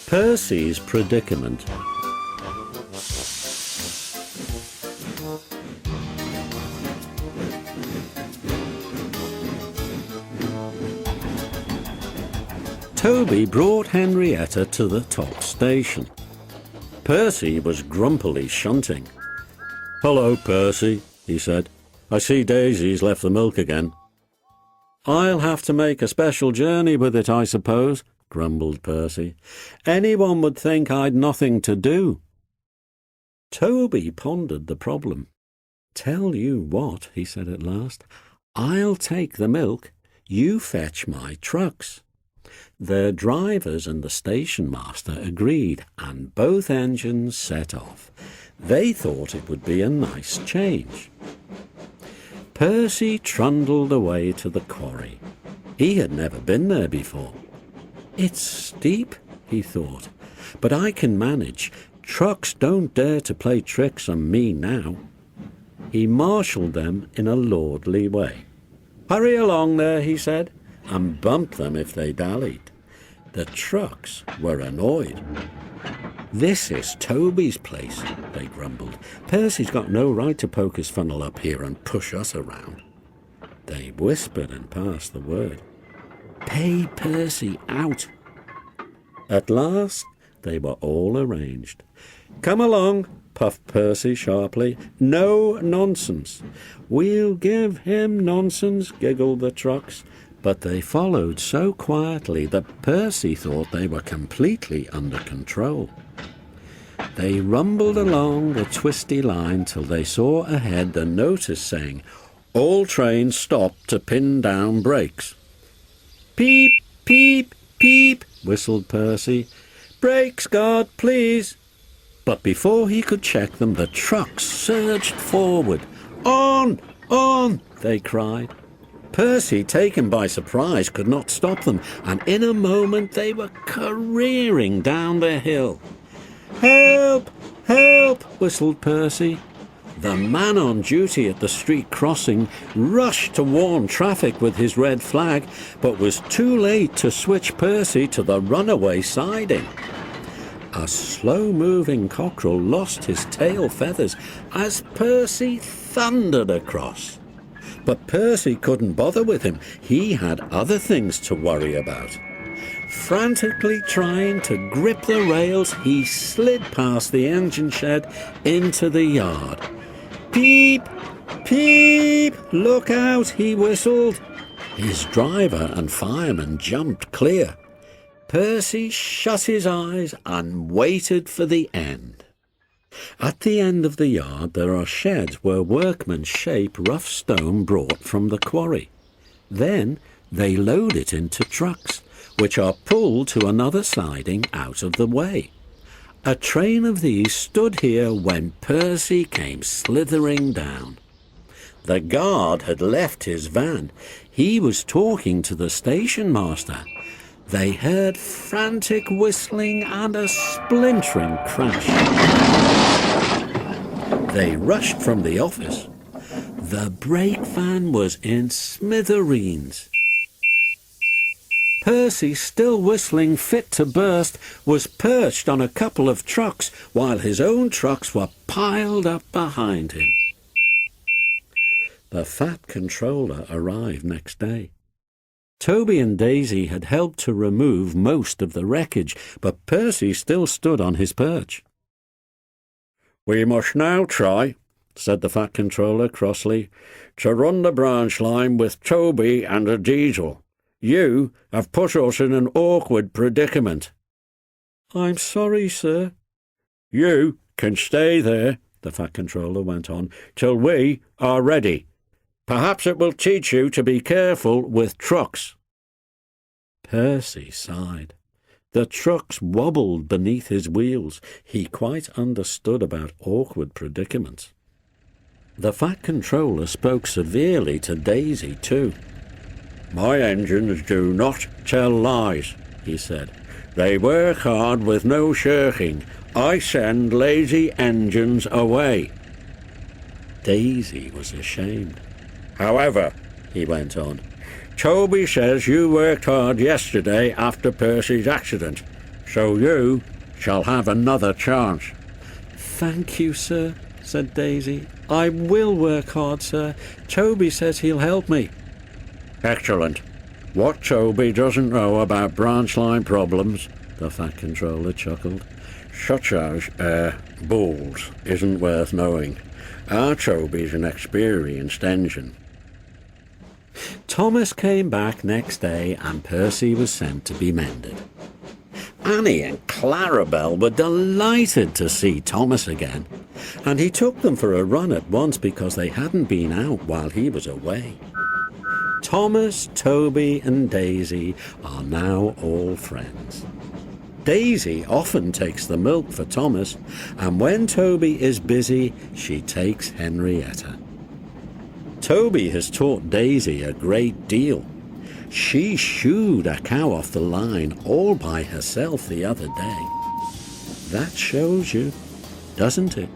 Percy's Predicament. Toby brought Henrietta to the top station. Percy was grumpily shunting. "Hello, Percy," he said. "I see Daisy's left the milk again." "I'll have to make a special journey with it, I suppose," grumbled Percy. "Anyone would think I'd nothing to do." Toby pondered the problem. "Tell you what," he said at last, "I'll take the milk, you fetch my trucks." Their drivers and the station master agreed, and both engines set off. They thought it would be a nice change. Percy trundled away to the quarry. He had never been there before. "It's steep," he thought, "but I can manage. Trucks don't dare to play tricks on me now." He marshalled them in a lordly way. "Hurry along there," he said, and bumped them if they dallied. The trucks were annoyed. "This is Toby's place," they grumbled. "Percy's got no right to poke his funnel up here and push us around." They whispered and passed the word. "Pay Percy out." At last they were all arranged. "Come along," puffed Percy sharply. "No nonsense." "We'll give him nonsense," giggled the trucks. But they followed so quietly that Percy thought they were completely under control. They rumbled along the twisty line till they saw ahead the notice saying, "All trains stop to pin down brakes." "Peep, peep, peep," whistled Percy. "Brakes, God, please." But before he could check them, the trucks surged forward. "On! On!" they cried. Percy, taken by surprise, could not stop them, and in a moment they were careering down the hill. "Help! Help!" whistled Percy. The man on duty at the street crossing rushed to warn traffic with his red flag, but was too late to switch Percy to the runaway siding. A slow-moving cockerel lost his tail feathers as Percy thundered across. But Percy couldn't bother with him. He had other things to worry about. Frantically trying to grip the rails, he slid past the engine shed into the yard. "Peep! Peep! Look out!" he whistled. His driver and fireman jumped clear. Percy shut his eyes and waited for the end. At the end of the yard there are sheds where workmen shape rough stone brought from the quarry. Then they load it into trucks, which are pulled to another siding out of the way. A train of these stood here when Percy came slithering down. The guard had left his van. He was talking to the station master. They heard frantic whistling and a splintering crash. They rushed from the office. The brake van was in smithereens. Percy, still whistling fit to burst, was perched on a couple of trucks while his own trucks were piled up behind him. The fat controller arrived next day. Toby and Daisy had helped to remove most of the wreckage, but Percy still stood on his perch. "We must now try," said the fat controller crossly, "to run the branch line with Toby and a diesel. You have put us in an awkward predicament." "I'm sorry, sir." "You can stay there," the fat controller went on, "till we are ready. Perhaps it will teach you to be careful with trucks." Percy sighed. The trucks wobbled beneath his wheels. He quite understood about awkward predicaments. The fat controller spoke severely to Daisy too. "My engines do not tell lies," he said. "They work hard with no shirking. I send lazy engines away." Daisy was ashamed. "However," he went on, "Toby says you worked hard yesterday after Percy's accident. So you shall have another chance. Thank you, sir, said Daisy. I will work hard, sir. Toby says he'll help me. Excellent. What Toby doesn't know about branchline problems, the Fat Controller chuckled, such as, bulls, isn't worth knowing. Our Toby's an experienced engine. Thomas came back next day and Percy was sent to be mended. Annie and Clarabelle were delighted to see Thomas again, and he took them for a run at once because they hadn't been out while he was away. Thomas, Toby and Daisy are now all friends. Daisy often takes the milk for Thomas, and when Toby is busy, she takes Henrietta. Toby has taught Daisy a great deal. She shooed a cow off the line all by herself the other day. That shows you, doesn't it?